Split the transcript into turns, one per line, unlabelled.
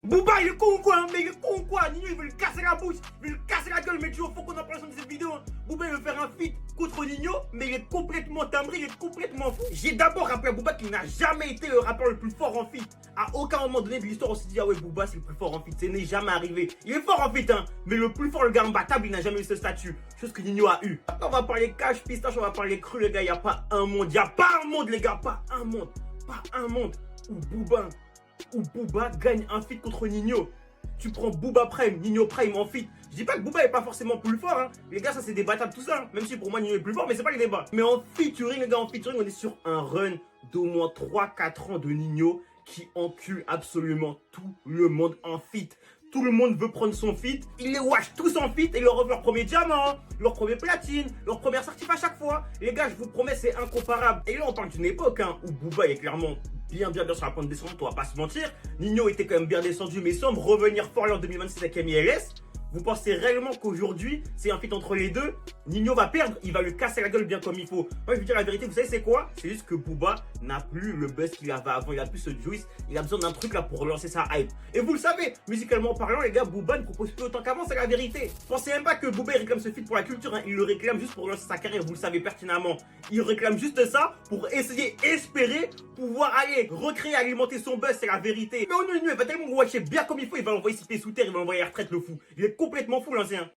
Booba il est con ou quoi hein? Mais il est con ou quoi? Nino il veut lui casser la bouche, il veut lui casser la gueule, mais tu vois, faut qu'on en parle de cette vidéo hein. Booba il veut faire un feat contre Nino, mais il est complètement timbré, il est complètement fou. J'ai d'abord rappelé à Booba qu'il n'a jamais été le rappeur le plus fort en feat. À aucun moment donné de l'histoire on s'est dit ah ouais Booba c'est le plus fort en feat, ce n'est jamais arrivé. Il est fort en feat hein, mais le plus fort, le gars imbattable, il n'a jamais eu ce statut, chose que Nino a eu. Après on va parler cash, pistache, on va parler cru les gars, il n'y a pas un monde, il n'y a pas un monde les gars, pas un monde où Booba gagne un feat contre Nino. Tu prends Booba Prime, Nino Prime en feat. Je dis pas que Booba est pas forcément plus fort, hein. Les gars, ça c'est débattable tout ça. Hein. Même si pour moi Nino est plus fort, mais c'est pas les débats. Mais en featuring, les gars, en featuring, on est sur un run d'au moins 3-4 ans de Nino qui encule absolument tout le monde en feat. Tout le monde veut prendre son feat. Ils les wash tous en feat et leur offrent leur premier diamant, leur premier platine, leur première certif à chaque fois. Les gars, je vous promets, c'est incomparable. Et là, on parle d'une époque hein, où Booba est clairement bien sur la pente descendante, on va pas se mentir. Nino était quand même bien descendu, mais semble revenir fort là en 2026 avec MLS. Vous pensez réellement qu'aujourd'hui, c'est un feat entre les deux? Nino va perdre, il va lui casser la gueule bien comme il faut. Moi, je veux dire la vérité, vous savez c'est quoi? C'est juste que Booba n'a plus le buzz qu'il avait avant, il a plus ce juice, il a besoin d'un truc là pour relancer sa hype. Et vous le savez, musicalement parlant, les gars, Booba ne propose plus autant qu'avant, c'est la vérité. Pensez même pas que Booba il réclame ce feat pour la culture, hein. Il le réclame juste pour relancer sa carrière, vous le savez pertinemment. Il réclame juste ça pour essayer, espérer pouvoir aller recréer, alimenter son buzz, c'est la vérité. Mais oh non, il va tellement watcher bien comme il faut, il va l'envoyer citer sous terre, il va l'envoyer à la retraite le fou. Il est complètement fou l'ancien.